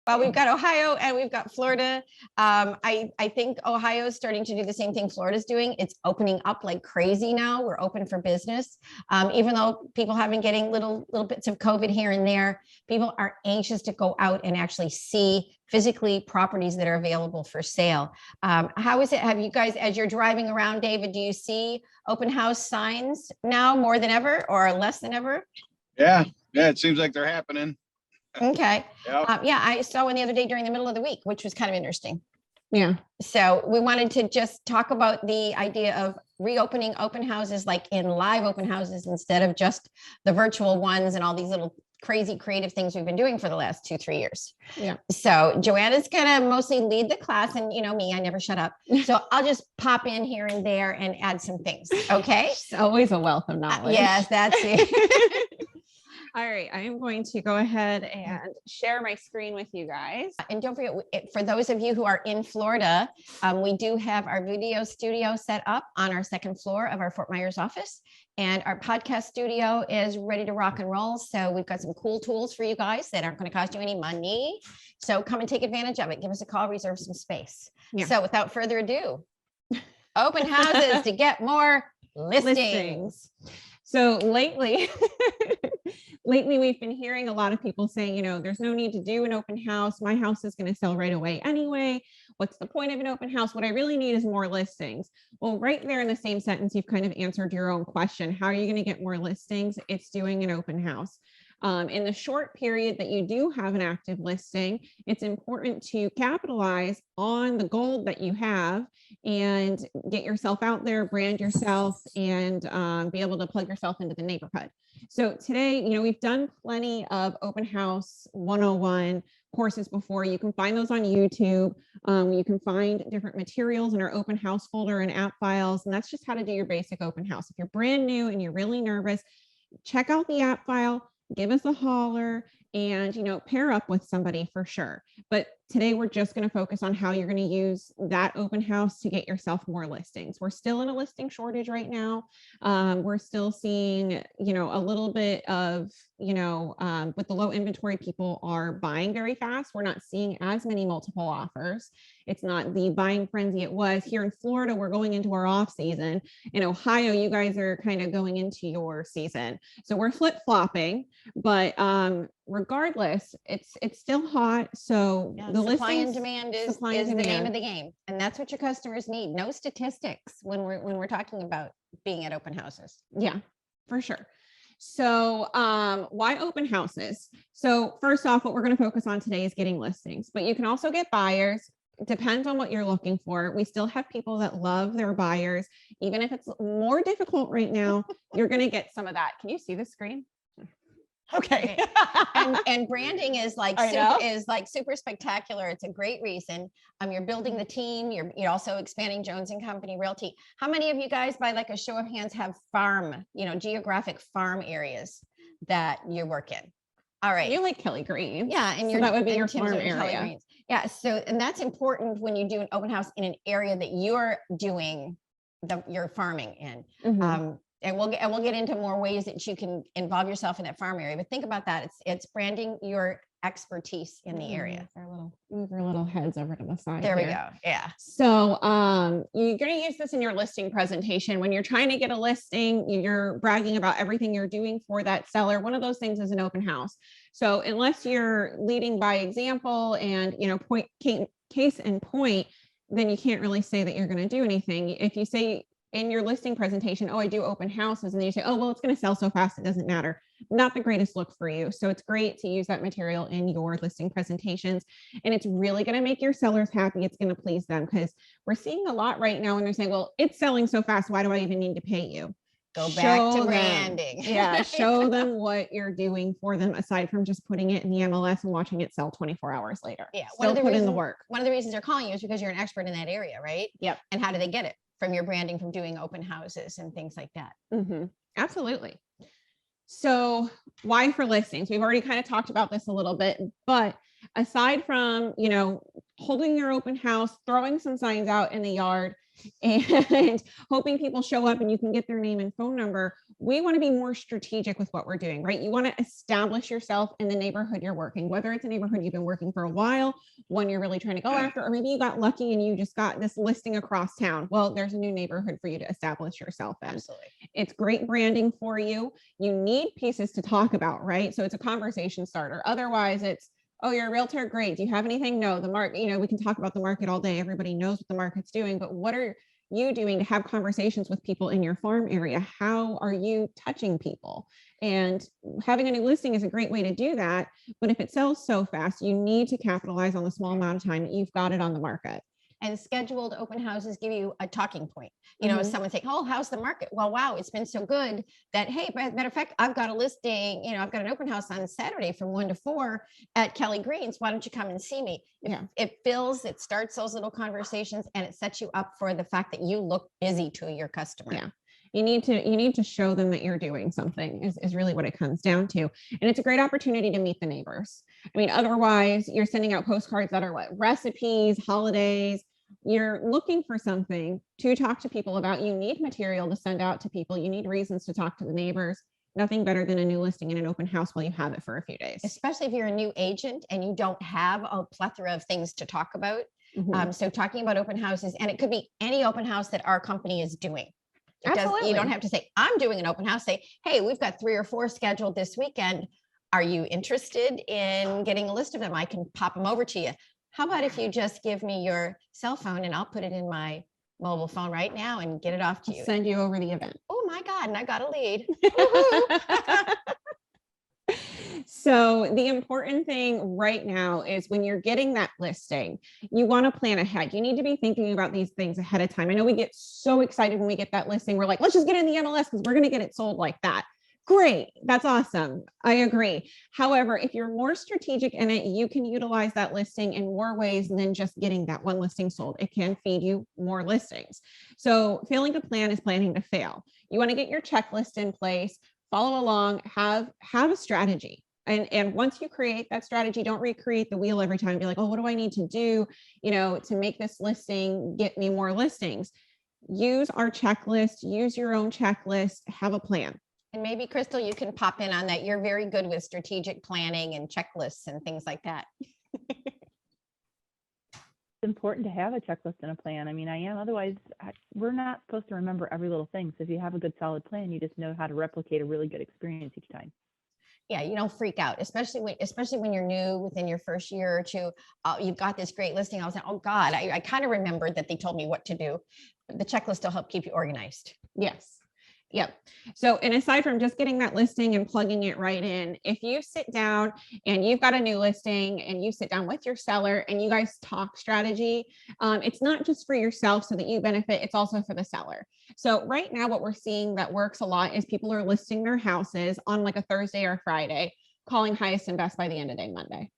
Well, we've got Ohio and we've got Florida. I think Ohio is starting to do the same thing Florida's doing. It's opening up like crazy now. We're open for business. Even though people have been getting little bits of COVID here and there, people are anxious to go out and actually see physically properties that are available for sale. How is it? Have you guys, as you're driving around, David, do you see open house signs now more than ever or less than ever? Yeah, it seems like they're happening. Okay. Yep. Yeah, I saw one the other day during the middle of the week, which was kind of interesting. Yeah. So we wanted to just talk about the idea of reopening open houses, like in live open houses, instead of just the virtual ones and all these little crazy creative things we've been doing for the last 2-3 years. Yeah. So Joanna's going to mostly lead the class, and you know me, I never shut up. So I'll just pop in here and there and add some things. Okay. It's always a wealth of knowledge. Yes, that's it. All right, I am going to go ahead and share my screen with you guys. And don't forget, for those of you who are in Florida, we do have our video studio set up on our second floor of our Fort Myers office. And our podcast studio is ready to rock and roll. So we've got some cool tools for you guys that aren't going to cost you any money. So come and take advantage of it. Give us a call, reserve some space. Yeah. So without further ado, open houses to get more listings. So lately, we've been hearing a lot of people saying, you know, there's no need to do an open house. My house is going to sell right away anyway. What's the point of an open house? What I really need is more listings. Well, right there in the same sentence, you've kind of answered your own question. How are you going to get more listings? It's doing an open house. In the short period that you do have an active listing, it's important to capitalize on the gold that you have and get yourself out there, brand yourself, and be able to plug yourself into the neighborhood. So today, you know, we've done plenty of open house 101 courses before. You can find those on YouTube. You can find different materials in our open house folder and app files. And that's just how to do your basic open house. If you're brand new and you're really nervous, check out the app file, give us a holler, and, you know, pair up with somebody for sure. But today we're just going to focus on how you're going to use that open house to get yourself more listings. We're still in a listing shortage right now. We're still seeing, you know, a little bit of, you know, with the low inventory, people are buying very fast. We're not seeing as many multiple offers. It's not the buying frenzy it was. Here in Florida, we're going into our off season. In Ohio, you guys are kind of going into your season. So we're flip-flopping, but regardless, it's still hot. So yeah, the supply and demand is the demand. name of the game. And that's what your customers need. No statistics when we're talking about being at open houses. Yeah, for sure. So why open houses? So first off, what we're going to focus on today is getting listings, but you can also get buyers. It depends on what you're looking for. We still have people that love their buyers. Even if it's more difficult right now, you're going to get some of that. Can you see the screen? Okay. and branding is like super spectacular. It's a great reason. You're building the team. You're also expanding Jones and Company Realty. How many of you guys, by like a show of hands, have geographic farm areas that you work in? All right. You like Kelly Green. Yeah. And so that would be your farm area. Yeah. So, and that's important when you do an open house in an area that you're doing your farming in. Mm-hmm. And we'll get into more ways that you can involve yourself in that farm area. But think about that. It's branding your expertise in the area. Move our little heads over to the side. There we go. Yeah. So you're going to use this in your listing presentation. When you're trying to get a listing, you're bragging about everything you're doing for that seller. One of those things is an open house. So unless you're leading by example and, case in point, then you can't really say that you're going to do anything. If you say in your listing presentation, oh, I do open houses, and then you say, oh, well, it's going to sell so fast, it doesn't matter. Not the greatest look for you. So it's great to use that material in your listing presentations. And it's really going to make your sellers happy. It's going to please them, because we're seeing a lot right now when they're saying, well, it's selling so fast, why do I even need to pay you? Go back to branding. Yeah, show them what you're doing for them, aside from just putting it in the MLS and watching it sell 24 hours later. Yeah, put in the work. One of the reasons they're calling you is because you're an expert in that area, right? Yep. And how do they get it? From your branding, from doing open houses and things like that. Mm-hmm. Absolutely. So why for listings? We've already kind of talked about this a little bit, but aside from, holding your open house, throwing some signs out in the yard and hoping people show up and you can get their name and phone number, we want to be more strategic with what we're doing, right? You want to establish yourself in the neighborhood you're working, whether it's a neighborhood you've been working for a while, one you're really trying to go after, or maybe you got lucky and you just got this listing across town. Well, there's a new neighborhood for you to establish yourself in. Absolutely. It's great branding for you. You need pieces to talk about, right? So it's a conversation starter. Otherwise, it's, oh, you're a realtor. Great. Do you have anything? No, the market, we can talk about the market all day. Everybody knows what the market's doing, but what are you doing to have conversations with people in your farm area? How are you touching people? And having a new listing is a great way to do that. But if it sells so fast, you need to capitalize on the small amount of time that you've got it on the market. And scheduled open houses give you a talking point. If someone saying, oh, how's the market? Well, wow, it's been so good that, hey, matter of fact, I've got a listing, I've got an open house on Saturday from 1 to 4 at Kelly Green's. Why don't you come and see me? It starts those little conversations, and it sets you up for the fact that you look busy to your customer. Yeah. You need to show them that you're doing something is really what it comes down to. And it's a great opportunity to meet the neighbors. I mean, otherwise you're sending out postcards that are what, recipes, holidays. You're looking for something to talk to people about. You need material to send out to people. You need reasons to talk to the neighbors. Nothing better than a new listing in an open house while you have it for a few days. Especially if you're a new agent and you don't have a plethora of things to talk about. So talking about open houses, and it could be any open house that our company is doing. You don't have to say, I'm doing an open house. Say, hey, we've got 3 or 4 scheduled this weekend. Are you interested in getting a list of them? I can pop them over to you. How about if you just give me your cell phone and I'll put it in my mobile phone right now and get it off to you. Send you over the event. Oh my God, and I got a lead. So the important thing right now is when you're getting that listing, you want to plan ahead. You need to be thinking about these things ahead of time. I know we get so excited when we get that listing. We're like, let's just get in the MLS because we're going to get it sold like that. Great. That's awesome. I agree. However, if you're more strategic in it, you can utilize that listing in more ways than just getting that one listing sold. It can feed you more listings. So failing to plan is planning to fail. You want to get your checklist in place, follow along, have a strategy. And once you create that strategy, don't recreate the wheel every time. Be like, oh, what do I need to do, to make this listing get me more listings? Use our checklist, use your own checklist, have a plan. And maybe Crystal, you can pop in on that. You're very good with strategic planning and checklists and things like that. It's important to have a checklist and a plan. I mean, I am. Otherwise, we're not supposed to remember every little thing. So if you have a good solid plan, you just know how to replicate a really good experience each time. Yeah, you don't freak out, especially when you're new within your first year or two. You've got this great listing. I was like, oh God, I kind of remembered that they told me what to do. The checklist will help keep you organized. Yes. Yep. So, and aside from just getting that listing and plugging it right in, if you sit down and you've got a new listing and you sit down with your seller and you guys talk strategy, it's not just for yourself so that you benefit, it's also for the seller. So right now, what we're seeing that works a lot is people are listing their houses on like a Thursday or Friday, calling highest and best by the end of day Monday.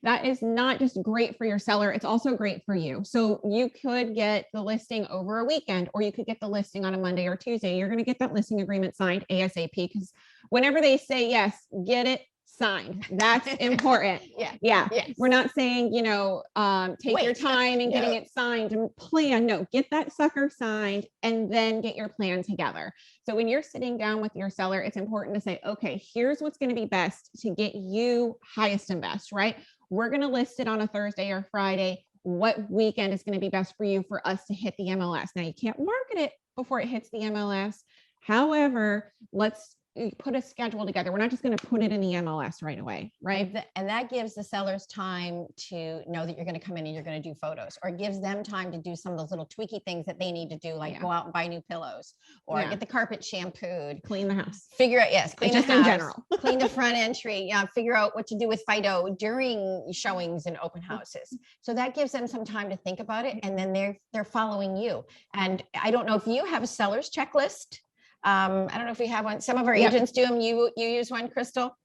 That is not just great for your seller, it's also great for you. So you could get the listing over a weekend, or you could get the listing on a Monday or Tuesday. You're going to get that listing agreement signed ASAP, because whenever they say yes, get it signed. That's important. Yeah. Yes. We're not saying, take your time and getting it signed and plan. No, get that sucker signed and then get your plan together. So when you're sitting down with your seller, it's important to say, okay, here's what's going to be best to get you highest and best, right? We're going to list it on a Thursday or Friday. What weekend is going to be best for you for us to hit the MLS? Now, you can't market it before it hits the MLS. However, let's put a schedule together. We're not just going to put it in the MLS right away, right? And that gives the sellers time to know that you're going to come in and you're going to do photos, or gives them time to do some of those little tweaky things that they need to do, like go out and buy new pillows, or get the carpet shampooed, clean the house, figure out, clean just the house, in general, clean the front entry, figure out what to do with Fido during showings and open houses. So that gives them some time to think about it, and then they're following you. And I don't know if you have a seller's checklist. I don't know if we have one. Some of our agents do them. You use one, Crystal?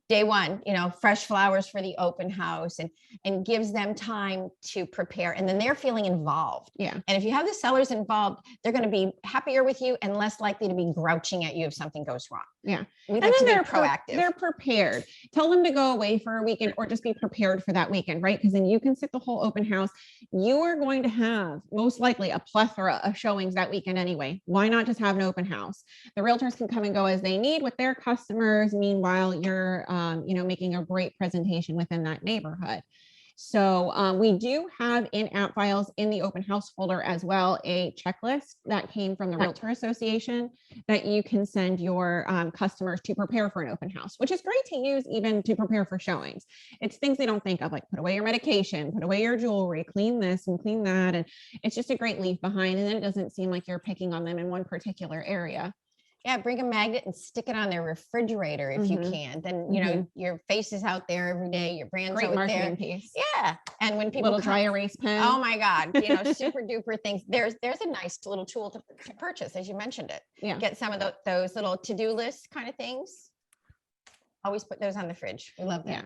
day one, fresh flowers for the open house, and gives them time to prepare. And then they're feeling involved. Yeah. And if you have the sellers involved, they're going to be happier with you and less likely to be grouching at you if something goes wrong. Yeah. We And like to then be proactive. they're prepared. Tell them to go away for a weekend or just be prepared for that weekend, right? Because then you can sit the whole open house. You are going to have most likely a plethora of showings that weekend anyway. Why not just have an open house? The realtors can come and go as they need with their customers. Meanwhile, you're, making a great presentation within that neighborhood. So we do have in app files in the open house folder as well, a checklist that came from the Realtor Association that you can send your customers to prepare for an open house, which is great to use even to prepare for showings. It's things they don't think of, like put away your medication, put away your jewelry, clean this and clean that. And it's just a great leave behind. And then it doesn't seem like you're picking on them in one particular area. Yeah, bring a magnet and stick it on their refrigerator if you can. Then, your face is out there every day, your brand's Great out marketing there. piece. Yeah. And when people Little dry erase pen. oh my God, super duper things. There's a nice little tool to purchase, as you mentioned it. Yeah. Get some of those little to-do list kind of things. Always put those on the fridge. We love that. Yeah.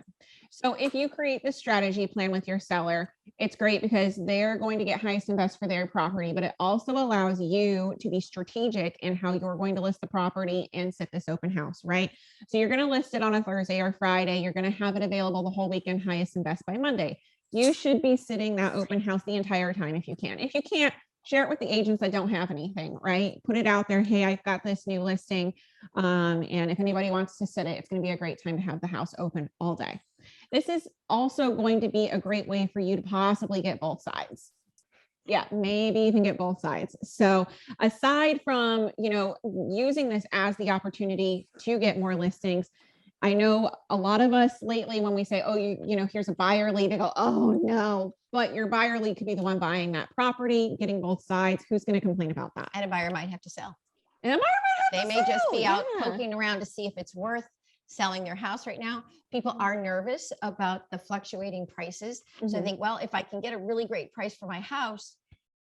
So if you create the strategy plan with your seller, it's great because they're going to get highest and best for their property, but it also allows you to be strategic in how you're going to list the property and set this open house, right? So you're going to list it on a Thursday or Friday. You're going to have it available the whole weekend, highest and best by Monday. You should be sitting that open house the entire time if you can. If you can't, share it with the agents that don't have anything, right? Put it out there. Hey, I've got this new listing. And if anybody wants to sit it, it's going to be a great time to have the house open all day. This is also going to be a great way for you to possibly get both sides. Yeah, maybe even get both sides. So aside from, using this as the opportunity to get more listings, I know a lot of us lately, when we say, oh, here's a buyer lead, they go, oh no, but your buyer lead could be the one buying that property, getting both sides. Who's going to complain about that? And a buyer might have to sell. And a buyer might have They to may just sell, be out yeah. poking around to see if it's worth selling their house right now. People are nervous about the fluctuating prices. So I think, well, if I can get a really great price for my house,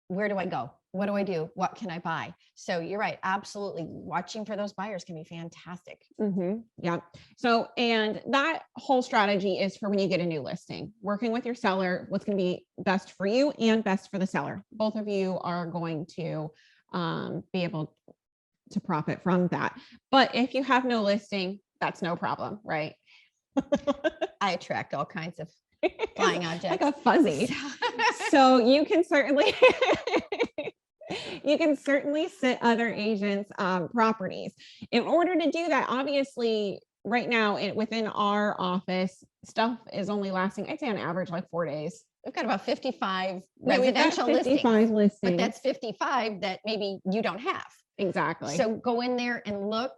where do I go? What do I do? What can I buy? So you're right. Absolutely. Watching for those buyers can be fantastic. Yeah. So, and that whole strategy is for when you get a new listing, working with your seller, what's going to be best for you and best for the seller. Both of you are going to be able to profit from that. But if you have no listing, that's no problem, right? I attract all kinds of flying objects. Like a fuzzy. So you can certainly sit other agents' properties. In order to do that, obviously, right now within our office, stuff is only lasting, I'd say on average, like 4 days. We've got about 55 Yeah, we've got residential 55 listings. but that's 55 that maybe you don't have. Exactly. So go in there and look.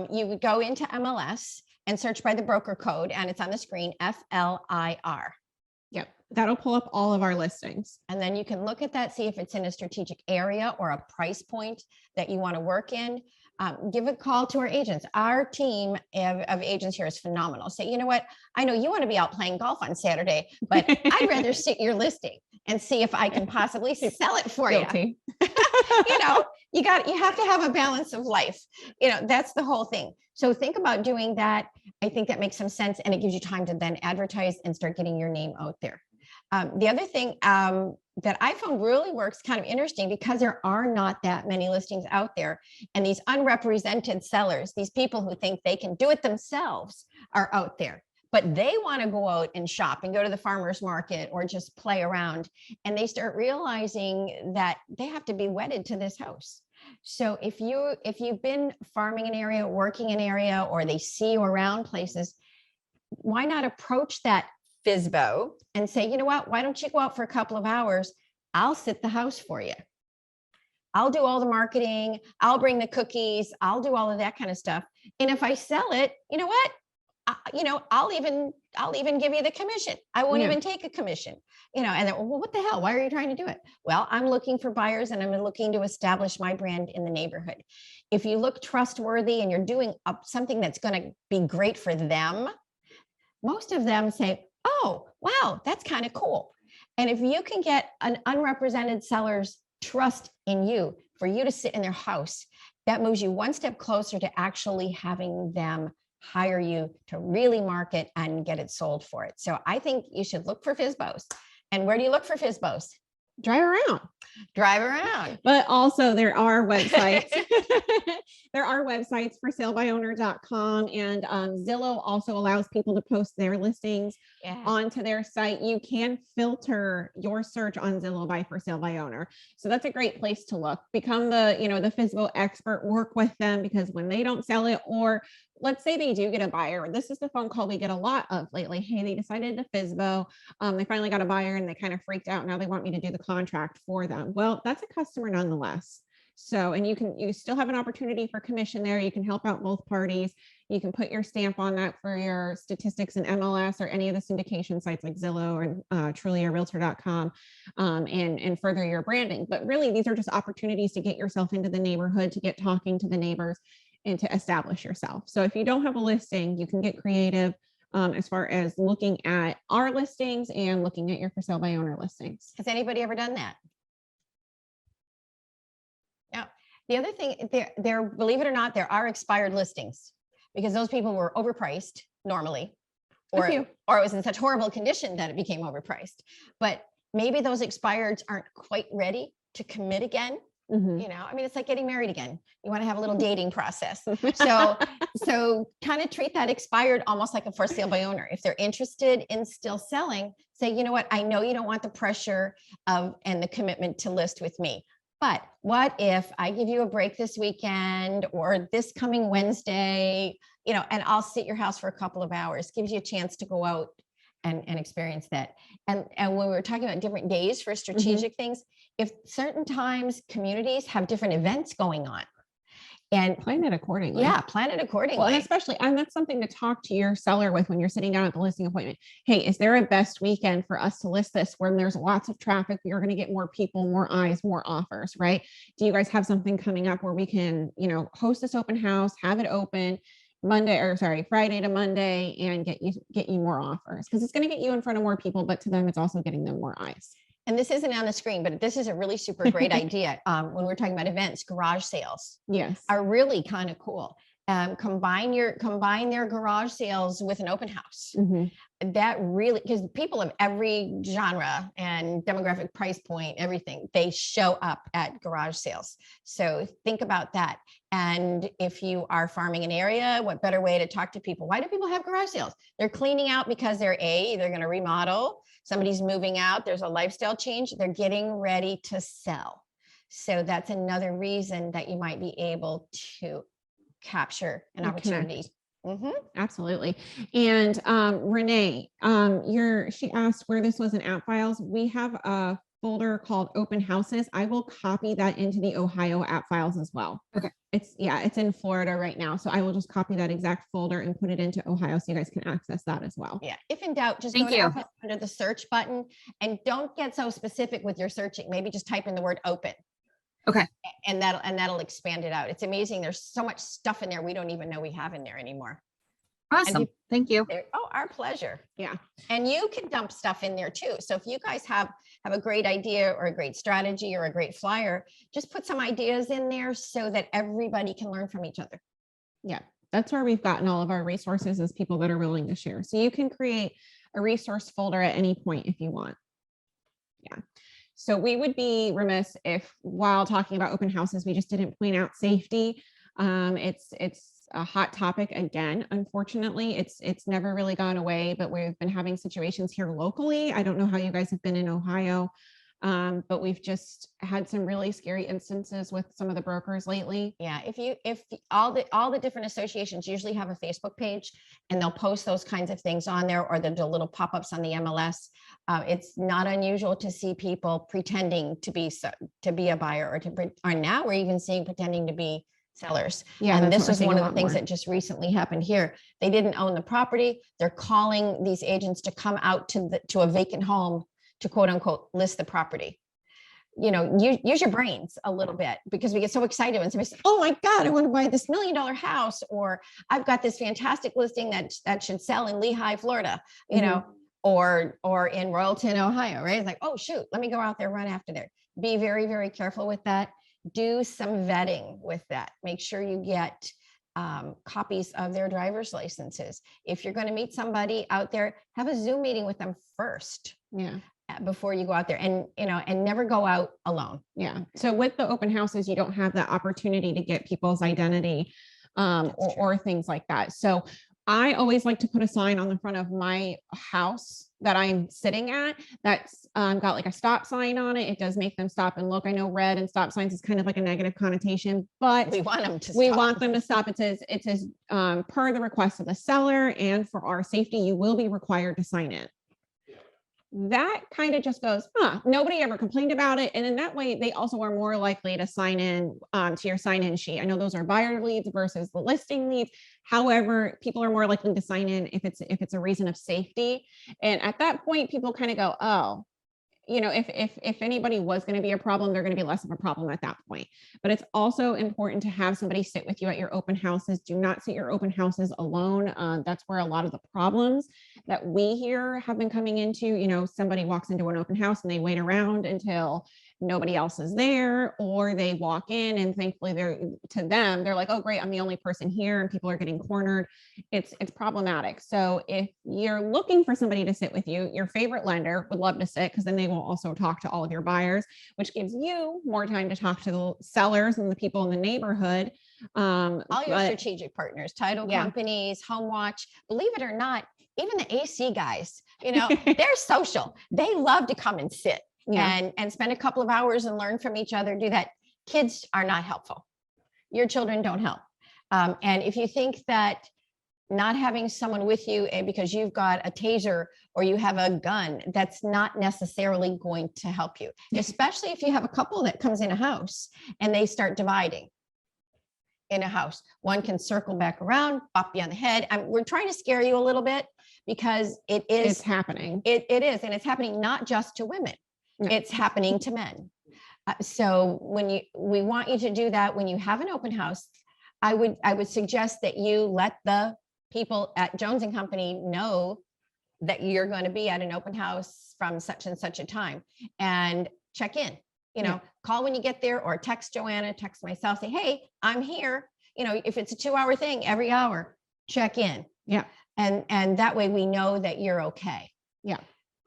You would go into MLS and search by the broker code, and it's on the screen, FLIR. Yep. That'll pull up all of our listings. And then you can look at that, see if it's in a strategic area or a price point that you want to work in. Give a call to our agents. Our team of agents here is phenomenal. Say, you know what? I know you want to be out playing golf on Saturday, but I'd rather sit your listing and see if I can possibly sell it for Guilty. you. You have to have a balance of life. That's the whole thing. So think about doing that. I think that makes some sense, and it gives you time to then advertise and start getting your name out there. The other thing that I found really works, kind of interesting, because there are not that many listings out there, and these unrepresented sellers, these people who think they can do it themselves, are out there. But they want to go out and shop and go to the farmer's market or just play around. And they start realizing that they have to be wedded to this house. So if you've been farming an area, working an area, or they see you around places, why not approach that Fsbo and say, you know what, why don't you go out for a couple of hours? I'll sit the house for you. I'll do all the marketing. I'll bring the cookies. I'll do all of that kind of stuff. And if I sell it, you know what? I'll even give you the commission. I won't even take a commission, and then, well, what the hell? Why are you trying to do it? Well, I'm looking for buyers, and I'm looking to establish my brand in the neighborhood. If you look trustworthy and you're doing something that's going to be great for them, most of them say, oh, wow, that's kind of cool. And if you can get an unrepresented seller's trust in you for you to sit in their house, that moves you one step closer to actually having them hire you to really market and get it sold for it. So I think you should look for Fsbos. And where do you look for Fsbos? Drive around. Drive around. But also there are websites. There are websites for salebyowner.com, and Zillow also allows people to post their listings onto their site. You can filter your search on Zillow by for sale by owner. So that's a great place to look. Become the, the Fsbo expert, work with them, because when they don't sell it, or let's say they do get a buyer, this is the phone call we get a lot of lately. Hey, they decided to Fsbo. They finally got a buyer and they kind of freaked out. Now they want me to do the contract for them. Well, that's a customer nonetheless. So, and you still have an opportunity for commission there. You can help out both parties. You can put your stamp on that for your statistics in MLS or any of the syndication sites like Zillow or Trulia or Realtor.com, and further your branding. But really, these are just opportunities to get yourself into the neighborhood, to get talking to the neighbors, and to establish yourself. So if you don't have a listing, you can get creative as far as looking at our listings and looking at your for sale by owner listings. Has anybody ever done that? Now, the other thing, there, believe it or not, there are expired listings because those people were overpriced normally, or it was in such horrible condition that it became overpriced. But maybe those expireds aren't quite ready to commit again. I mean, it's like getting married again. You want to have a little dating process. So kind of treat that expired almost like a for sale by owner. If they're interested in still selling, say, you know what, I know you don't want the pressure of and the commitment to list with me, but what if I give you a break this weekend or this coming Wednesday, and I'll sit your house for a couple of hours, gives you a chance to go out and experience that. And when we were talking about different days for strategic things, if certain times communities have different events going on, and plan it accordingly. Yeah, plan it accordingly. Well, and especially, and that's something to talk to your seller with when you're sitting down at the listing appointment. Hey, is there a best weekend for us to list this when there's lots of traffic? You're going to get more people, more eyes, more offers, right? Do you guys have something coming up where we can, host this open house, have it open Friday to Monday, and get you more offers? Because it's going to get you in front of more people, but to them, it's also getting them more eyes. And this isn't on the screen, but this is a really super great idea. When we're talking about events, garage sales are really kind of cool. Combine their garage sales with an open house. That really, because people of every genre and demographic, price point, everything, they show up at garage sales. So think about that. And if you are farming an area, what better way to talk to people? Why do people have garage sales? They're cleaning out because they're going to remodel. Somebody's moving out. There's a lifestyle change. They're getting ready to sell. So that's another reason that you might be able to capture an opportunity. Absolutely. And Renee, she asked where this was in app files. We have a folder called open houses. I will copy that into the Ohio app files as well. Okay. It's in Florida right now. So I will just copy that exact folder and put it into Ohio so you guys can access that as well. Yeah. If in doubt, just go to under the search button and don't get so specific with your searching. Maybe just type in the word open. Okay. And that'll expand it out. It's amazing. There's so much stuff in there we don't even know we have in there anymore. Awesome. Thank you. Our pleasure. Yeah. And you can dump stuff in there too. So if you guys have a great idea or a great strategy or a great flyer, just put some ideas in there so that everybody can learn from each other. Yeah. That's where we've gotten all of our resources, as people that are willing to share. So you can create a resource folder at any point if you want. Yeah. So we would be remiss if, while talking about open houses, we just didn't point out safety. It's a hot topic again. Unfortunately, it's never really gone away, but we've been having situations here locally. I don't know how you guys have been in Ohio, but we've just had some really scary instances with some of the brokers lately. Yeah, if all the different associations usually have a Facebook page, and they'll post those kinds of things on there, or they'll do little pop-ups on the MLS. It's not unusual to see people pretending to be a buyer, or now we're even seeing pretending to be sellers. Yeah, and this was one of the things that just recently happened here. They didn't own the property. They're calling these agents to come out to a vacant home to quote unquote list the property. Use your brains a little bit, because we get so excited when somebody says, oh my God, I want to buy this $1 million house, or I've got this fantastic listing that should sell in Lehigh, Florida, or in Royalton, Ohio, right? It's like, oh shoot, let me go out there, run after there. Be very, very careful with that. Do some vetting with that. Make sure you get copies of their driver's licenses. If you're going to meet somebody out there, have a Zoom meeting with them first Yeah. before you go out there, and and never go out alone. Yeah. So with the open houses, you don't have that opportunity to get people's identity or things like that. So I always like to put a sign on the front of my house that I'm sitting at that's got like a stop sign on it. It does make them stop and look. I know red and stop signs is kind of like a negative connotation, but We want them to we stop. want them to stop. It says per the request of the seller and for our safety, you will be required to sign in. That kind of just goes, nobody ever complained about it. And in that way, they also are more likely to sign in to your sign-in sheet. I know those are buyer leads versus the listing leads. However, people are more likely to sign in if it's a reason of safety. And at that point, people kind of go, oh, if anybody was going to be a problem, they're going to be less of a problem at that point. But it's also important to have somebody sit with you at your open houses. Do not sit your open houses alone. That's where a lot of the problems that we hear have been coming into. Somebody walks into an open house and they wait around until nobody else is there, or they walk in and thankfully they're like, oh great, I'm the only person here, and people are getting cornered. It's problematic. So if you're looking for somebody to sit with you, your favorite lender would love to sit, because then they will also talk to all of your buyers, which gives you more time to talk to the sellers and the people in the neighborhood. All your strategic partners, title companies, Home Watch, believe it or not, even the AC guys, they're social. They love to come and sit. And spend a couple of hours and learn from each other. Do that. Kids are not helpful. Your children don't help. And if you think that not having someone with you because you've got a taser or you have a gun, that's not necessarily going to help you, especially if you have a couple that comes in a house and they start dividing in a house. One can circle back around, pop you on the head. We're trying to scare you a little bit because it's happening. It is. And it's happening not just to women. It's happening to men. So we want you to do that when you have an open house. I would suggest that you let the people at Jones and Company know that you're going to be at an open house from such and such a time, and check in. Call when you get there, or text Joanna, text myself, say, hey, I'm here. If it's a 2-hour thing, every hour, check in. Yeah. And that way we know that you're okay. Yeah.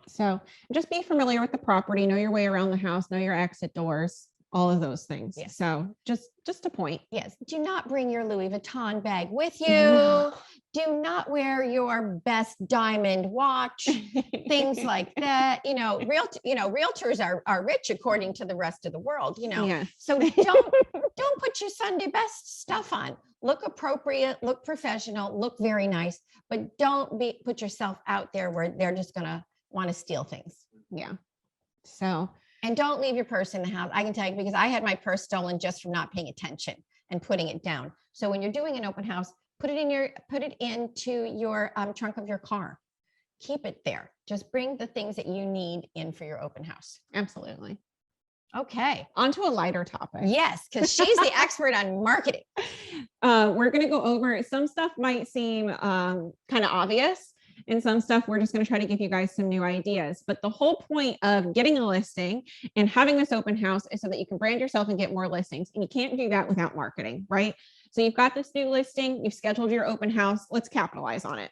So just be familiar with the property, know your way around the house, know your exit doors, all of those things. Yes. So just a point. Yes. Do not bring your Louis Vuitton bag with you. No. Do not wear your best diamond watch, things like that. Realtors are rich according to the rest of the world, Yeah. So don't put your Sunday best stuff on. Look appropriate, look professional, look very nice, but don't put yourself out there where they're just going to want to steal things. Yeah. So, and don't leave your purse in the house. I can tell you, because I had my purse stolen just from not paying attention and putting it down. So when you're doing an open house, put it into your trunk of your car. Keep it there. Just bring the things that you need in for your open house. absolutely. Okay. On to a lighter topic. Yes, because she's the expert on marketing. We're going to go over some stuff might seem kind of obvious, and some stuff we're just going to try to give you guys some new ideas. But the whole point of getting a listing and having this open house is so that you can brand yourself and get more listings. And you can't do that without marketing, right? So you've got this new listing, you've scheduled your open house, let's capitalize on it.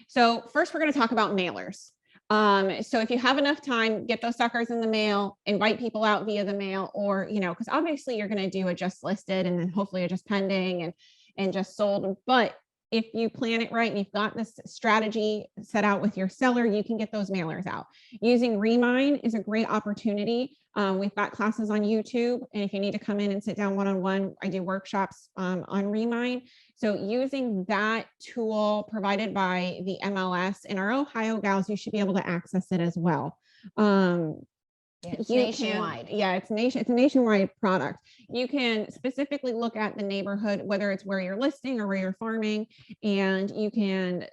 So first we're going to talk about mailers. So if you have enough time, get those suckers in the mail, invite people out via the mail, or, because obviously you're going to do a just listed and then hopefully a just pending and just sold. But if you plan it right and you've got this strategy set out with your seller, you can get those mailers out. Using Remine is a great opportunity. We've got classes on YouTube, and if you need to come in and sit down one-on-one, I do workshops on Remine. So using that tool provided by the MLS and our Ohio gals, you should be able to access it as well. It's nationwide. It's a nationwide product. You can specifically look at the neighborhood, whether it's where you're listing or where you're farming, and you can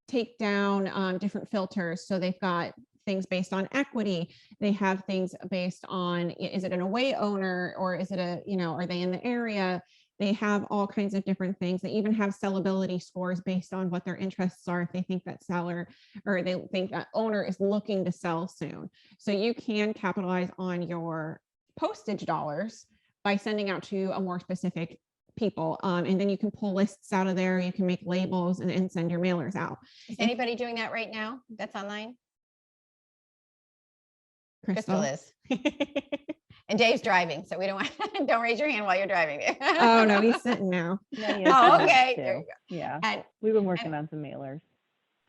take down different filters. So they've got things based on equity. They have things based on, is it an away owner, or is it are they in the area? They have all kinds of different things. They even have sellability scores based on what their interests are. If they think that seller, or they think that owner is looking to sell soon. So you can capitalize on your postage dollars by sending out to a more specific people. And then you can pull lists out of there. You can make labels and send your mailers out. Is anybody doing that right now? That's online? Crystal is. And Dave's driving, so we don't want, don't raise your hand while you're driving there. Oh, no, he's sitting now. No, Oh, yes, okay. too. There you Yeah, And we've been working on some mailers.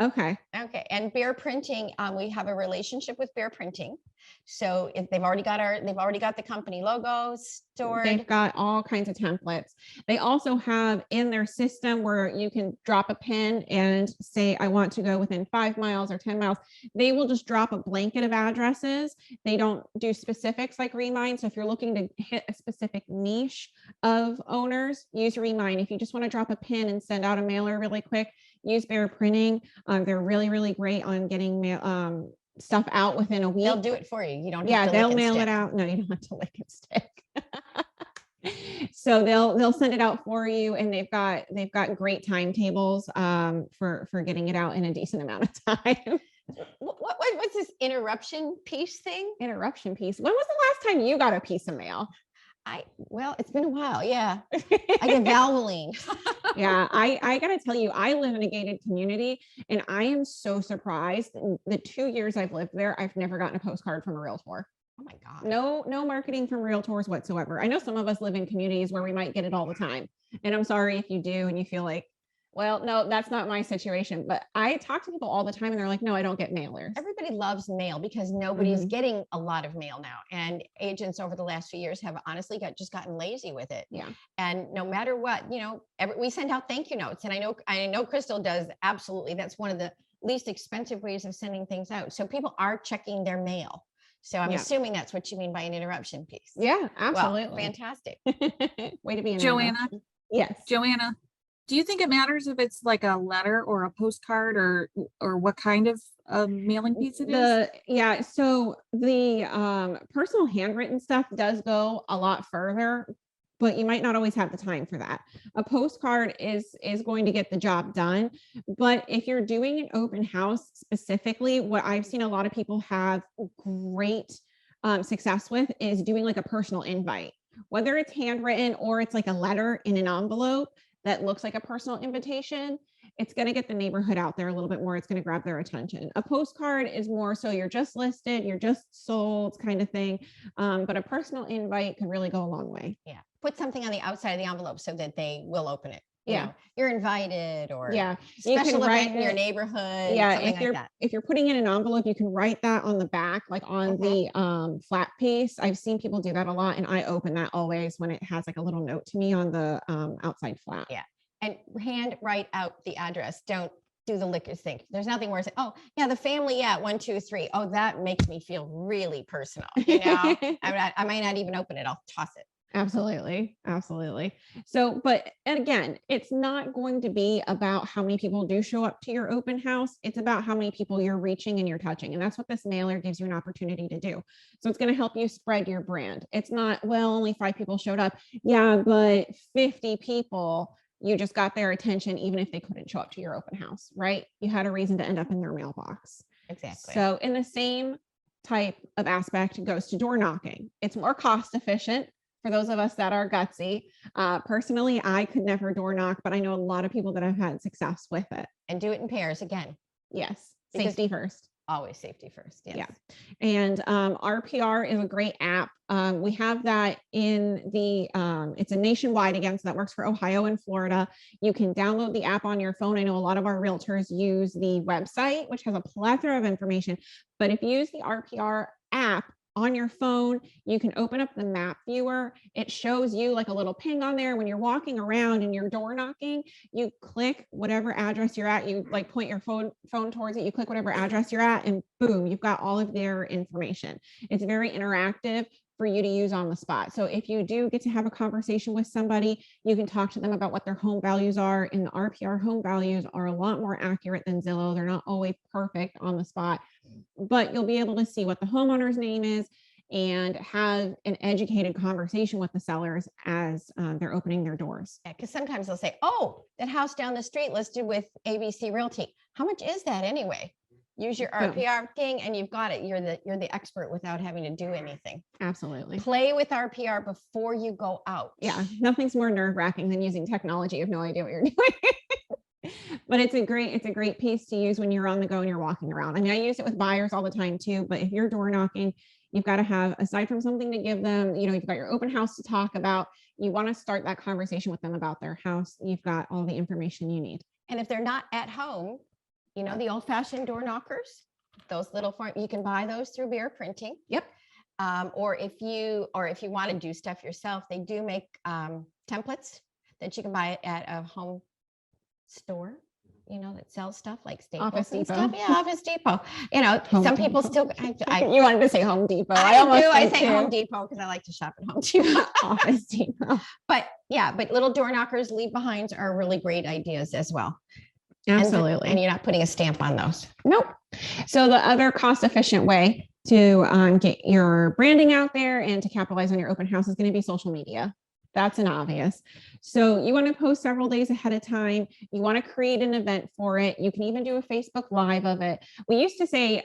Okay. okay, and Bear Printing, we have a relationship with Bear Printing. So if they've already got the company logos stored. They've got all kinds of templates. They also have in their system where you can drop a pin and say, I want to go within 5 miles or 10 miles. They will just drop a blanket of addresses. They don't do specifics like Remind. So if you're looking to hit a specific niche of owners, use Remind. If you just want to drop a pin and send out a mailer really quick, use Bear Printing. They're really, really great on getting mail, stuff out within a week. They'll do it for you. You don't have Yeah, to they'll lick and mail it stick. out. No, you don't have to lick and stick. So they'll send it out for you, and they've got great timetables for getting it out in a decent amount of time. What's this interruption piece thing? Interruption piece. When was the last time you got a piece of mail? Well, it's been a while. Yeah. I get Valvoline. Yeah, I gotta tell you, I live in a gated community, and I am so surprised. In the 2 years I've lived there, I've never gotten a postcard from a realtor. Oh my God. No marketing from realtors whatsoever. I know some of us live in communities where we might get it all the time. And I'm sorry if you do and you feel like, well, no, that's not my situation. But I talk to people all the time and they're like, no, I don't get mailers. Everybody loves mail because nobody's getting a lot of mail now. And agents over the last few years have honestly gotten lazy with it. Yeah. And no matter what, we send out thank you notes. And I know Crystal does. Absolutely. That's one of the least expensive ways of sending things out. So people are checking their mail. So I'm assuming that's what you mean by an interruption piece. Yeah, absolutely. Well, fantastic. Way to be an Joanna? interruption. Yes. Joanna, do you think it matters if it's like a letter or a postcard or what kind of mailing piece it is? Yeah, so the personal handwritten stuff does go a lot further, but you might not always have the time for that. A postcard is going to get the job done. But if you're doing an open house specifically, what I've seen a lot of people have great success with is doing like a personal invite, whether it's handwritten or it's like a letter in an envelope that looks like a personal invitation. It's going to get the neighborhood out there a little bit more. It's going to grab their attention. A postcard is more so you're just listed, you're just sold kind of thing. But a personal invite could really go a long way. Yeah. Put something on the outside of the envelope so that they will open it. Yeah. You're invited or Yeah. You special can event write in your it. neighborhood. Yeah. Something like that. If you're putting in an envelope, you can write that on the back, like on the flat piece. I've seen people do that a lot. And I open that always when it has like a little note to me on the outside flat. Yeah. And hand write out the address. Don't do the lickers thing. There's nothing worse. Oh, yeah, the family at 123. Oh, that makes me feel really personal. I might not even open it. I'll toss it. Absolutely. Absolutely. So, but again, it's not going to be about how many people do show up to your open house. It's about how many people you're reaching and you're touching. And that's what this mailer gives you an opportunity to do. So it's going to help you spread your brand. It's not, well, only 5 people showed up. Yeah, but 50 people, you just got their attention, even if they couldn't show up to your open house, right? You had a reason to end up in their mailbox. Exactly. So in the same type of aspect goes to door knocking. It's more cost efficient for those of us that are gutsy. Personally, I could never door knock, but I know a lot of people that have had success with it. And do it in pairs again. Yes. Because Safety first. Always safety first. Yes. Yeah. And RPR is a great app. We have that in the, it's a nationwide again, so that works for Ohio and Florida. You can download the app on your phone. I know a lot of our realtors use the website, which has a plethora of information, but if you use the RPR app on your phone, you can open up the map viewer. It shows you like a little ping on there when you're walking around and you're door knocking. You click whatever address you're at, you like point your phone towards it, you click whatever address you're at, and boom, you've got all of their information. It's very interactive for you to use on the spot. So if you do get to have a conversation with somebody, you can talk to them about what their home values are. And the RPR home values are a lot more accurate than Zillow. They're not always perfect on the spot, but you'll be able to see what the homeowner's name is and have an educated conversation with the sellers as they're opening their doors. Yeah, because sometimes they'll say, oh, that house down the street listed with ABC Realty. How much is that anyway? Use your Boom. RPR thing and you've got it. You're the expert without having to do anything. Absolutely. Play with RPR before you go out. Yeah, nothing's more nerve-wracking than using technology. You have no idea what you're doing. But it's a great piece to use when you're on the go and you're walking around. I mean, I use it with buyers all the time too, but if you're door knocking, you've got to have, aside from something to give them, you've got your open house to talk about. You want to start that conversation with them about their house. You've got all the information you need. And if they're not at home, the old fashioned door knockers, those little you can buy those through Bear Printing. Yep. Or if you want to do stuff yourself, they do make templates that you can buy at a home store, that sells stuff like Staples Office and Depot. stuff. Yeah, Office Depot. Home Some people Depot. still. You wanted to say Home Depot. I almost do. I did say too. Home Depot because I like to shop at Home Depot. Office Depot. But little door knockers, leave behinds are really great ideas as well. Absolutely. And you're not putting a stamp on those. Nope. So the other cost efficient way to get your branding out there and to capitalize on your open house is going to be social media. That's an obvious. So you want to post several days ahead of time. You want to create an event for it. You can even do a Facebook Live of it. We used to say,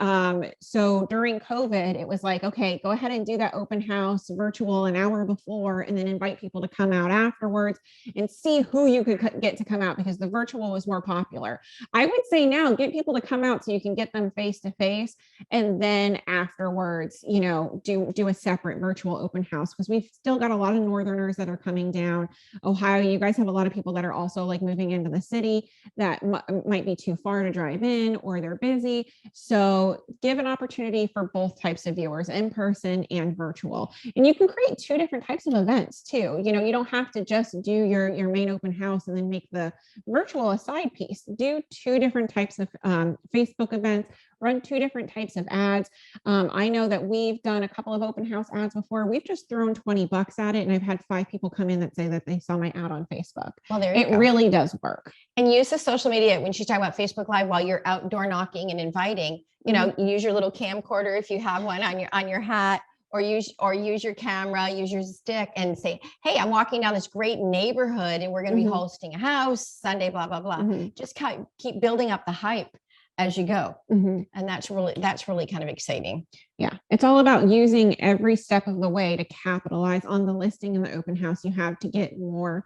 so during COVID, it was like, okay, go ahead and do that open house virtual an hour before, and then invite people to come out afterwards and see who you could get to come out, because the virtual was more popular. I would say now get people to come out so you can get them face to face, and then afterwards, do a separate virtual open house, because we've still got a lot of Northerners that are coming down. Ohio, you guys have a lot of people that are also like moving into the city that might be too far to drive in, or they're busy. So give an opportunity for both types of viewers, in person and virtual. And you can create two different types of events too. You don't have to just do your main open house and then make the virtual a side piece. Do two different types of Facebook events, run two different types of ads. I know that we've done a couple of open house ads before. We've just thrown $20 at it, and I've had 5 people come in that say that they saw my ad on Facebook. Well, there you It go. really does work. And use the social media when she's talking about Facebook Live while you're outdoor knocking and inviting. You use your little camcorder if you have one on your hat, or use your camera, use your stick, and say, "Hey, I'm walking down this great neighborhood, and we're going to be hosting a house Sunday, blah blah blah." Just keep building up the hype as you go. And that's really kind of exciting. Yeah, it's all about using every step of the way to capitalize on the listing and the open house you have to get more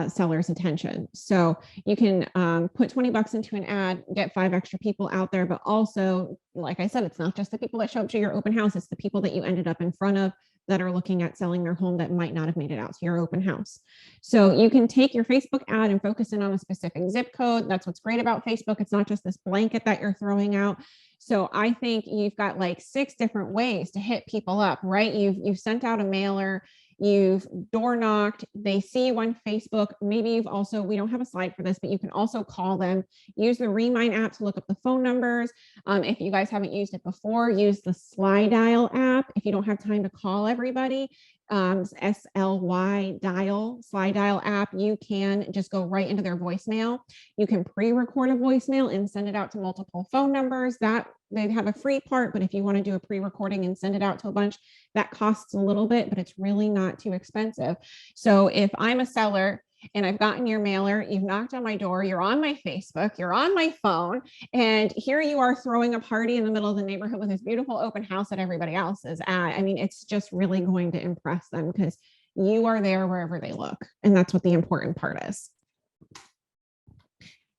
sellers' attention. So you can put $20 into an ad, get 5 extra people out there, but also, like I said, it's not just the people that show up to your open house, it's the people that you ended up in front of that are looking at selling their home that might not have made it out to your open house. So you can take your Facebook ad and focus in on a specific zip code. That's what's great about Facebook. It's not just this blanket that you're throwing out. So I think you've got like 6 different ways to hit people up, right? You've sent out a mailer, you've door knocked, they see you on Facebook. Maybe you've also, we don't have a slide for this, but you can also call them, use the Remind app to look up the phone numbers. If you guys haven't used it before, use the Sly Dial app. If you don't have time to call everybody, SLY Dial, Sly Dial app, you can just go right into their voicemail. You can pre-record a voicemail and send it out to multiple phone numbers. That they have a free part, but if you want to do a pre-recording and send it out to a bunch, that costs a little bit, but it's really not too expensive. So if I'm a seller and I've gotten your mailer, you've knocked on my door, you're on my Facebook, you're on my phone, and here you are throwing a party in the middle of the neighborhood with this beautiful open house that everybody else is at. I mean, it's just really going to impress them because you are there wherever they look. And that's what the important part is.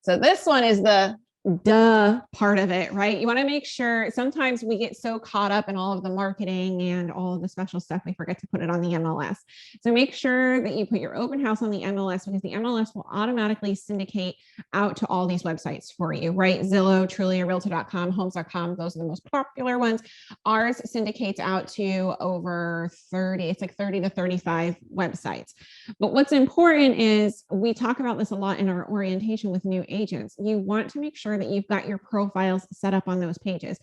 So this one is the duh part of it, right? You want to make sure, sometimes we get so caught up in all of the marketing and all of the special stuff, we forget to put it on the MLS. So make sure that you put your open house on the MLS, because the MLS will automatically syndicate out to all these websites for you, right? Zillow, Trulia, Realtor.com, Homes.com, those are the most popular ones. Ours syndicates out to over 30, it's like 30 to 35 websites. But what's important is, we talk about this a lot in our orientation with new agents. You want to make sure that you've got your profiles set up on those pages.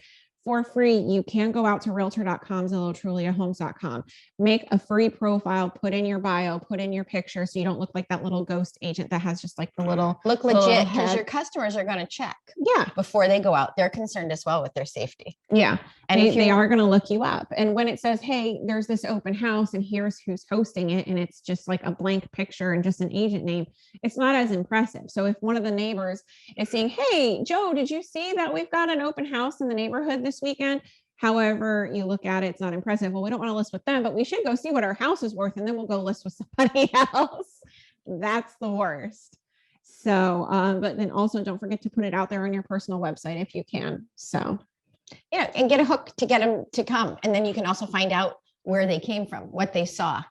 for free, you can go out to realtor.com, Zillow, Trulia, homes.com, make a free profile, put in your bio, put in your picture so you don't look like that little ghost agent that has just like the little Look little legit because head. your customers are going to check Yeah. before they go out. They're concerned as well with their safety. Yeah. And And if they you are going to look you up. And when it says, hey, there's this open house and here's who's hosting it, and it's just like a blank picture and just an agent name, it's not as impressive. So if one of the neighbors is saying, hey, Joe, did you see that we've got an open house in the neighborhood this weekend? However, you look at it, it's not impressive. Well, we don't want to list with them, but we should go see what our house is worth, and then we'll go list with somebody else. That's the worst. So, but then also don't forget to put it out there on your personal website if you can. So, yeah, and get a hook to get them to come. And then you can also find out where they came from, what they saw,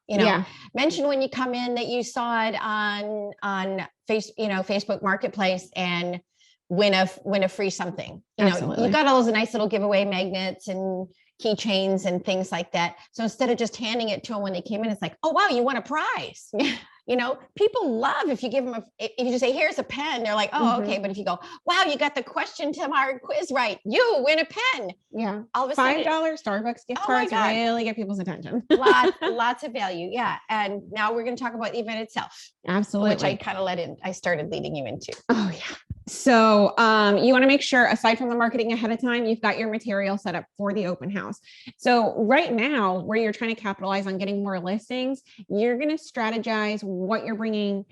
mention when you come in that you saw it on Facebook Marketplace and win a free something. Absolutely. You've got all those nice little giveaway magnets and keychains and things like that. So instead of just handing it to them when they came in, it's like, oh, wow, you won a prize. People love if you give them if you just say, here's a pen, they're like, oh, okay. But if you go, wow, you got the question to our quiz right, you win a pen. Yeah. All of a sudden, $5 Starbucks gift cards really get people's attention. lots of value. Yeah. And now we're going to talk about the event itself. Absolutely. Which I kind of I started leading you into. Oh yeah. So you want to make sure, aside from the marketing ahead of time, you've got your material set up for the open house. So right now, where you're trying to capitalize on getting more listings, you're going to strategize what you're bringing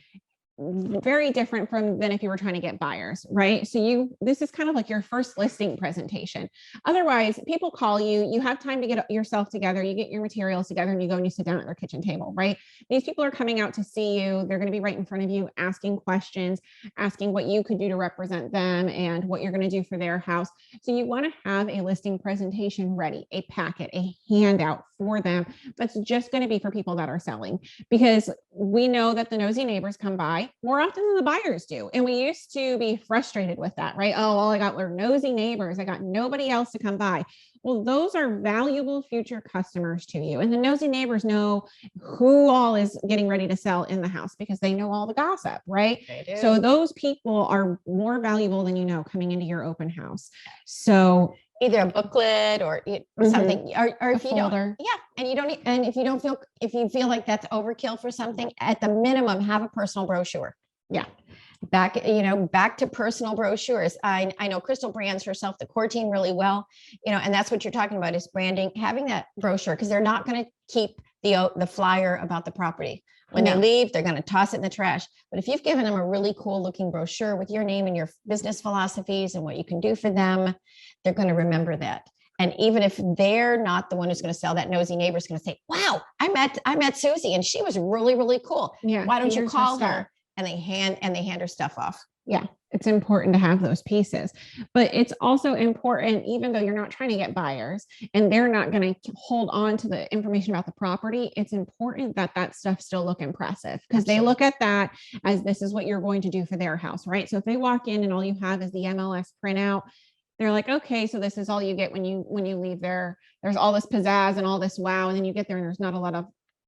very different than if you were trying to get buyers, right? So this is kind of like your first listing presentation. Otherwise, people call you, you have time to get yourself together, you get your materials together, and you go and you sit down at their kitchen table, right? These people are coming out to see you. They're going to be right in front of you, asking questions, asking what you could do to represent them and what you're going to do for their house. So you want to have a listing presentation ready, a packet, a handout for them that's just going to be for people that are selling, because we know that the nosy neighbors come by more often than the buyers do. And we used to be frustrated with that, right? Oh, all I got were nosy neighbors. I got nobody else to come by. Well, those are valuable future customers to you. And the nosy neighbors know who all is getting ready to sell in the house because they know all the gossip, right? So those people are more valuable than coming into your open house. So either a booklet or something, or if you folder. And if you feel like that's overkill for something, at the minimum, have a personal brochure. Yeah. Back to personal brochures. I know Crystal brands herself, the core team, really well, and that's what you're talking about is branding, having that brochure, because they're not going to keep the flyer about the property. When they leave, they're going to toss it in the trash. But if you've given them a really cool looking brochure with your name and your business philosophies and what you can do for them, they're going to remember that. And even if they're not the one who's going to sell, that nosy neighbor is going to say, wow, I met Susie and she was really, really cool. Yeah. Why don't you call her? And they hand her stuff off. Yeah, it's important to have those pieces, but it's also important, even though you're not trying to get buyers and they're not going to hold on to the information about the property, it's important that that stuff still look impressive, because they look at that as this is what you're going to do for their house, right? So if they walk in and all you have is the MLS printout, they're like, okay, so this is all you get when you leave there. There's all this pizzazz and all this wow, and then you get there and there's not a lot of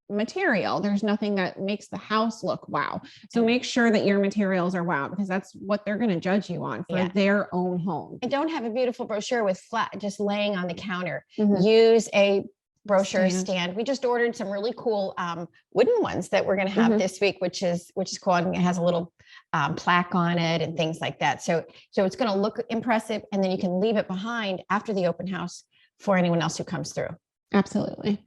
material. There's nothing that makes the house look wow. So make sure that your materials are wow, because that's what they're going to judge you on for their own home. And don't have a beautiful brochure with just laying on the counter. Use a brochure stand. We just ordered some really cool wooden ones that we're going to have this week, which is cool. And it has a little plaque on it and things like that. So it's going to look impressive, and then you can leave it behind after the open house for anyone else who comes through. Absolutely.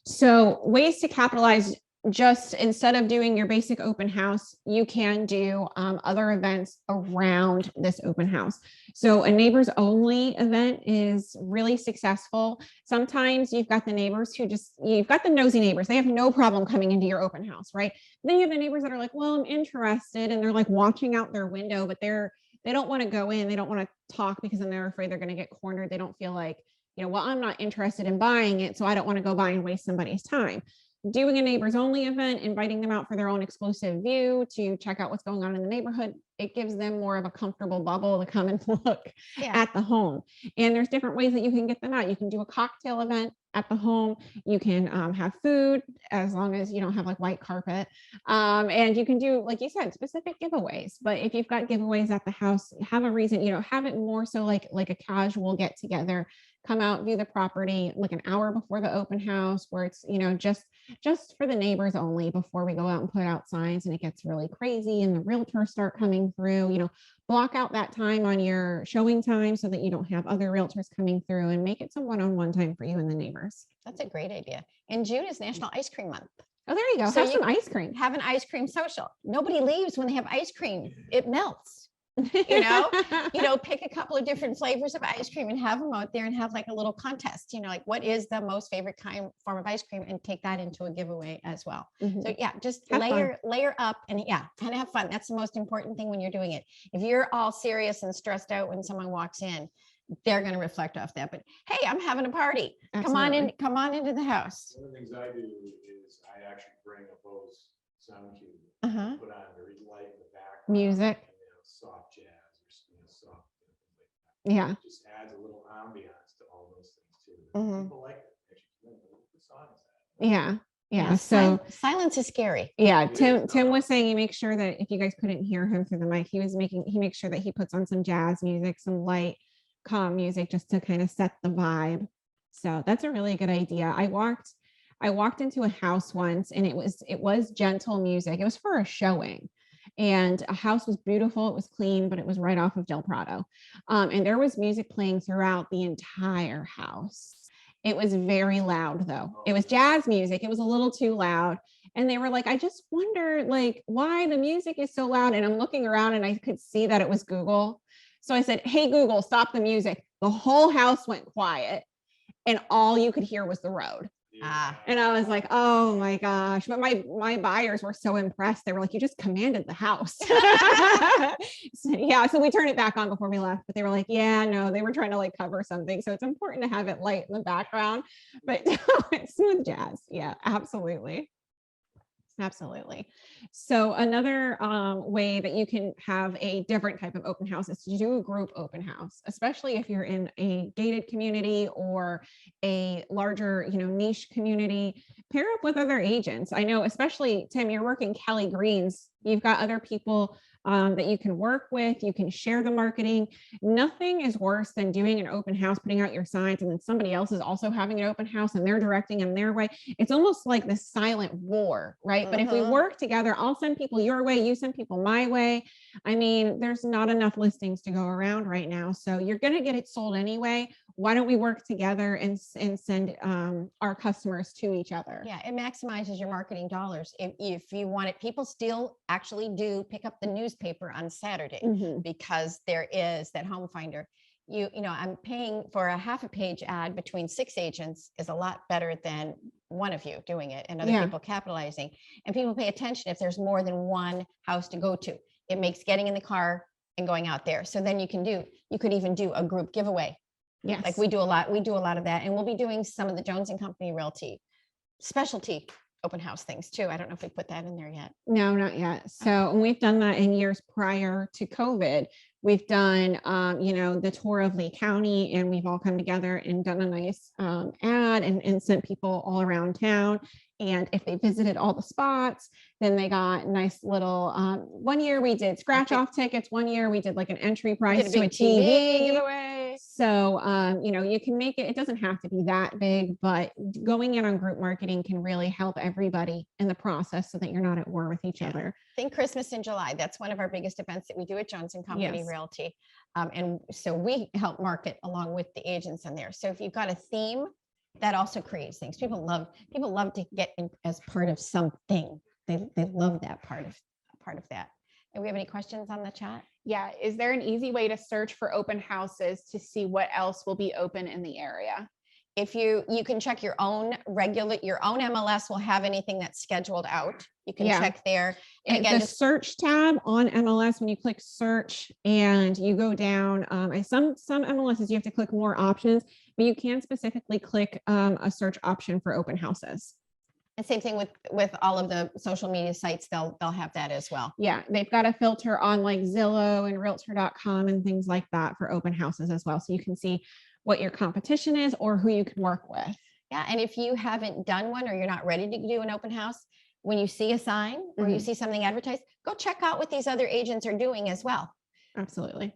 So ways to capitalize: just instead of doing your basic open house, you can do other events around this open house. So a neighbors only event is really successful. Sometimes you've got the neighbors you've got the nosy neighbors. They have no problem coming into your open house, right? Then you have the neighbors that are like, well, I'm interested. And they're like watching out their window, but they don't want to go in. They don't want to talk because then they're afraid they're going to get cornered. They don't feel like, well, I'm not interested in buying it, so I don't want to go buy and waste somebody's time. doing a neighbors only event, inviting them out for their own exclusive view to check out what's going on in the neighborhood, it gives them more of a comfortable bubble to come and look Yeah. at the home. And there's different ways that you can get them out. You can do a cocktail event at the home. You can have food, as long as you don't have like white carpet. And you can do, like you said, specific giveaways. But if you've got giveaways at the house, have a reason, have it more so like a casual get together. Come out, view the property like an hour before the open house, where it's, just for the neighbors only, before we go out and put out signs and it gets really crazy and the realtors start coming through. Block out that time on your showing time so that you don't have other realtors coming through, and make it some one-on-one time for you and the neighbors. That's a great idea. And June is National Ice Cream Month. Oh, there you go. So Have you- some ice cream. Have an ice cream social. Nobody leaves when they have ice cream. It melts. Pick a couple of different flavors of ice cream and have them out there and have like a little contest, like what is the most favorite form of ice cream, and take that into a giveaway as well. Mhm. So yeah, just Have layer up and kind of have fun. That's the most important thing when you're doing it. If you're all serious and stressed out when someone walks in, they're going to reflect off that. But hey, I'm having a party. Absolutely. Come on into the house. One of the things I do is I actually bring a Bose sound cube, Uh-huh. put on very light in the background. Music. And, soft jazz or soft things like that. Yeah. It just adds a little ambiance to all those things too. Mhm. People like it. Actually, what song is that? Yeah. Yeah. So silence is scary. yeah, It Tim is. was saying he makes sure that if you guys couldn't hear him through the mic, he makes sure that he puts on some jazz music, some light, calm music, just to kind of set the vibe. So that's a really good idea. I walked into a house once, and it was gentle music. It was for a showing. And a house was beautiful. It was clean, but it was right off of Del Prado. And there was music playing throughout the entire house. It was very loud though. It was jazz music. It was a little too loud. And they were like, I just wonder like why the music is so loud. And I'm looking around and I could see that it was Google. So I said, hey, Google, stop the music. The whole house went quiet and all you could hear was the road. Ah. And I was like, oh my gosh. But my buyers were so impressed. They were like, you just commanded the house. So we turned it back on before we left, but they were like, yeah, no, they were trying to like cover something. So it's important to have it light in the background, but it's smooth jazz. Yeah, absolutely. Absolutely. So another way that you can have a different type of open house is to do a group open house, especially if you're in a gated community or a larger, niche community. Pair up with other agents. I know, especially Tim, you're working Kelly Greens. You've got other people that you can work with. You can share the marketing. Nothing is worse than doing an open house, putting out your signs, and then somebody else is also having an open house and they're directing in their way. It's almost like this silent war, right? But if we work together, I'll send people your way, you send people my way. I mean, there's not enough listings to go around right now. So you're going to get it sold anyway. Why don't we work together and send our customers to each other? Yeah, it maximizes your marketing dollars. If you want it, people still actually do pick up the newspaper on Saturday Mhm. because there is that home finder. I'm paying for a half a page ad between 6 agents is a lot better than one of you doing it and other Yeah. people capitalizing. And people pay attention if there's more than one house to go to. It makes getting in the car and going out there. So then you could even do a group giveaway. Yes. Like we do a lot of that. And we'll be doing some of the Jones and Company Realty specialty open house things too. I don't know if we put that in there yet. No, not yet. So and we've done that in years prior to COVID. We've done, the tour of Lee County, and we've all come together and done a nice ad and sent people all around town. And if they visited all the spots, then they got nice little, one year we did scratch off tickets. One year we did like an entry price Did a to a big TV. giveaway. So, you can make it doesn't have to be that big, but going in on group marketing can really help everybody in the process so that you're not at war with each other. Think Christmas in July. That's one of our biggest events that we do at Jones and Company Yes. Realty. And so we help market along with the agents in there. So if you've got a theme, that also creates things. People love to get in as part of something. They love that part of that. And we have any questions on the chat? Yeah. Is there an easy way to search for open houses to see what else will be open in the area? If you can check your own MLS will have anything that's scheduled out. You can Yeah. check there. And And again, the just search tab on MLS, when you click search and you go down, some MLSs you have to click more options, but you can specifically click a search option for open houses. And same thing with all of the social media sites, they'll have that as well. Yeah, they've got a filter on like Zillow and realtor.com and things like that for open houses as well. So you can see what your competition is or who you can work with. Yeah, and if you haven't done one or you're not ready to do an open house, when you see a sign or you Mhm. see something advertised, go check out what these other agents are doing as well. Absolutely.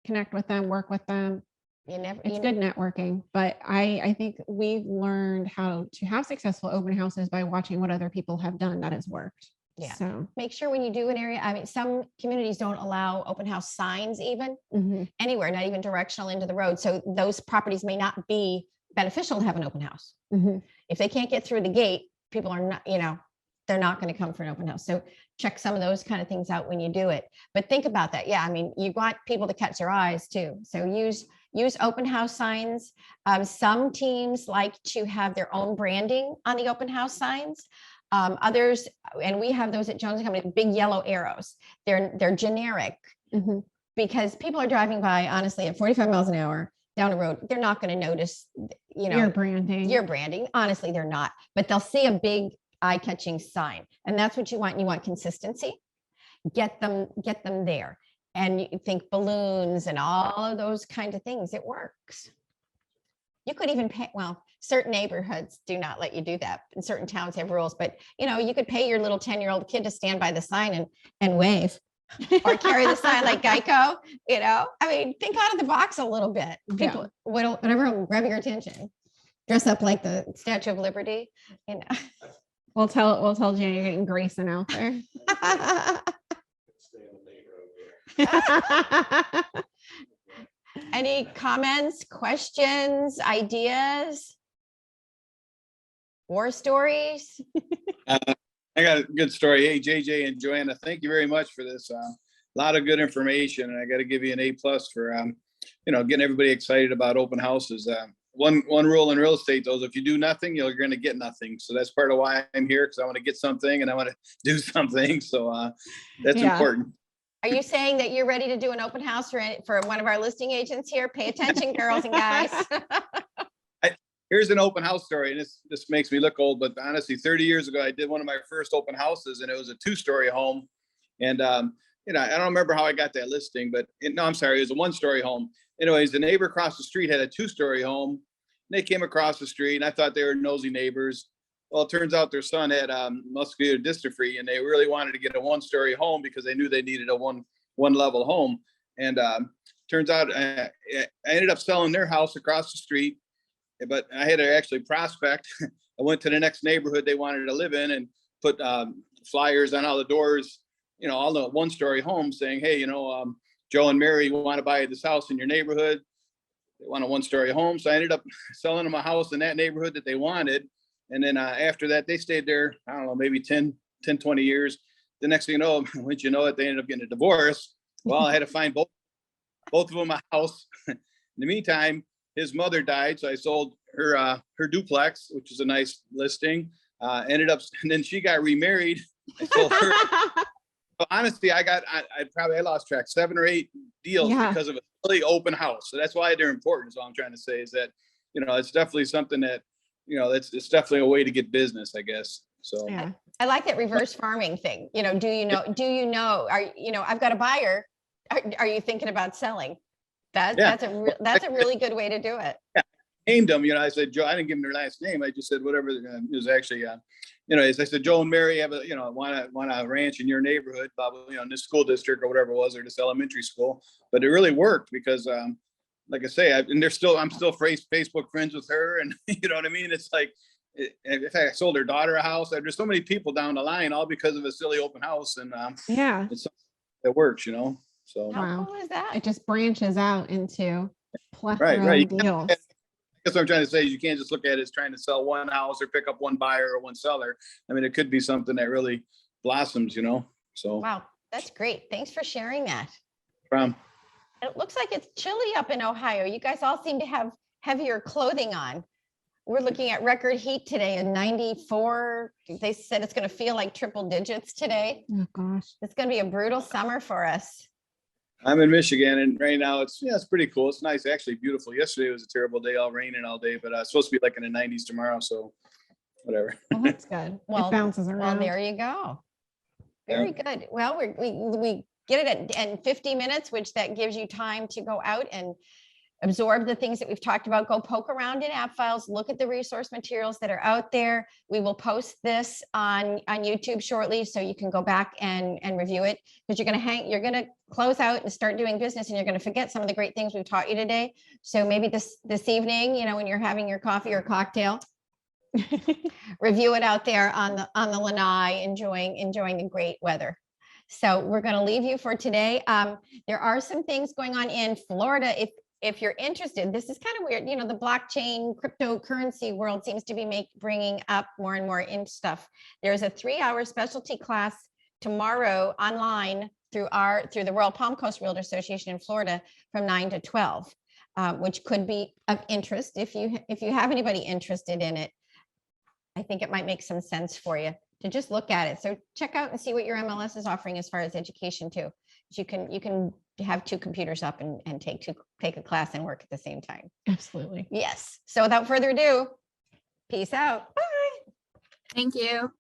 Connect with them, work with them. You never, It's you good networking, but I think we've learned how to have successful open houses by watching what other people have done that has worked. Yeah. So make sure when you do an area, I mean, some communities don't allow open house signs even mhm. anywhere, not even directional into the road. So those properties may not be beneficial to have an open house. Mhm. If they can't get through the gate, people are not, they're not going to come for an open house. So check some of those kind of things out when you do it. But think about that. Yeah, I mean, you want people to catch their eyes too. So use open house signs. Some teams like to have their own branding on the open house signs. Others, and we have those at Jones and Company, big yellow arrows. They're generic Mhm. because people are driving by, honestly, at 45 miles an hour down the road. They're not going to notice, Your branding. your branding. Honestly, they're not, but they'll see a big eye-catching sign. And that's what you want. You want consistency. Get them there. And you think balloons and all of those kinds of things, it works. You could even pay, well, certain neighborhoods do not let you do that. And certain towns have rules, but you could pay your little 10-year-old kid to stand by the sign and wave or carry the sign like Geico, I mean, think out of the box a little bit. People, whatever will grab your attention. Dress up like the Statue of Liberty, We'll tell Jan you're getting Grayson out there. Stay on the main road there. Any comments, questions, ideas? War stories? I got a good story. Hey, JJ and Joanna, thank you very much for this. A lot of good information, and I got to give you an A+ for getting everybody excited about open houses. One rule in real estate, though, is if you do nothing, you're going to get nothing. So that's part of why I'm here, because I want to get something and I want to do something. So that's important. Are you saying that you're ready to do an open house for one of our listing agents here? Pay attention, girls and guys. Here's an open house story, and this makes me look old, but honestly, 30 years ago, I did one of my first open houses, and it was a 2-story home. And I don't remember how I got that listing, but no, I'm sorry, it was a 1-story home. Anyways, the neighbor across the street had a 2-story home. And they came across the street, and I thought they were nosy neighbors. Well, it turns out their son had muscular dystrophy, and they really wanted to get a 1-story home because they knew they needed a one-level home. And turns out I ended up selling their house across the street, but I had to actually prospect. I went to the next neighborhood they wanted to live in and put flyers on all the doors, all the 1-story homes saying, hey, Joe and Mary want to buy this house in your neighborhood. They want a 1-story home. So I ended up selling them a house in that neighborhood that they wanted. And then after that, they stayed there, I don't know, maybe 10, 20 years. The next thing you know, once you know it, they ended up getting a divorce. Well, I had to find both of them a house. In the meantime, his mother died. So I sold her duplex, which is a nice listing. And then she got remarried. I sold her. So honestly, I lost track, 7 or 8 deals because of a really open house. So that's why they're important. Is all I'm trying to say is that, it's definitely something that, it's definitely a way to get business, I guess. So Yeah. I like that reverse farming thing. Do you know, I've got a buyer. Are you thinking about selling? That's a really good way to do it. Yeah. Named them, I said, Joe, I didn't give them their last name. I just said, whatever it was actually, as I said, Joe and Mary have want a ranch in your neighborhood, probably, in this school district or whatever it was, or this elementary school. But it really worked because, like I say, I'm still Facebook friends with her. And you know what I mean? It's like, in fact, I sold her daughter a house. There's so many people down the line, all because of a silly open house. And it works, so. How cool is that? It just branches out into plethora Right. of deals. That's what I'm trying to say is you can't just look at it as trying to sell one house or pick up one buyer or one seller. I mean, it could be something that really blossoms, so. Wow, that's great. Thanks for sharing that. From. It looks like it's chilly up in Ohio. You guys all seem to have heavier clothing on. We're looking at record heat today in 94. They said it's going to feel like triple digits today. Oh gosh. It's going to be a brutal summer for us. I'm in Michigan, and right now it's pretty cool. It's nice, actually beautiful. Yesterday was a terrible day, all raining all day, but it's supposed to be like in the 90s tomorrow. So whatever. Well, that's good. Well, It bounces Well, around. there you go. Yeah. Very good. Well, we get it in 50 minutes, which that gives you time to go out and absorb the things that we've talked about. Go poke around in app files, look at the resource materials that are out there. We will post this on YouTube shortly, so you can go back and review it, because you're gonna close out and start doing business, and you're gonna forget some of the great things we've taught you today. So maybe this evening, when you're having your coffee or cocktail, review it out there on the lanai, enjoying the great weather. So we're going to leave you for today. There are some things going on in Florida. If you're interested, this is kind of weird. The blockchain cryptocurrency world seems to be bringing up more and more in stuff. There's a 3-hour specialty class tomorrow online through the Royal Palm Coast Realtor Association in Florida from 9 to 12, which could be of interest if you have anybody interested in it. I think it might make some sense for you to just look at it. So check out and see what your MLS is offering as far as education too. You can have 2 computers up and take a class and work at the same time. Absolutely. Yes. So without further ado, peace out. Bye. Thank you.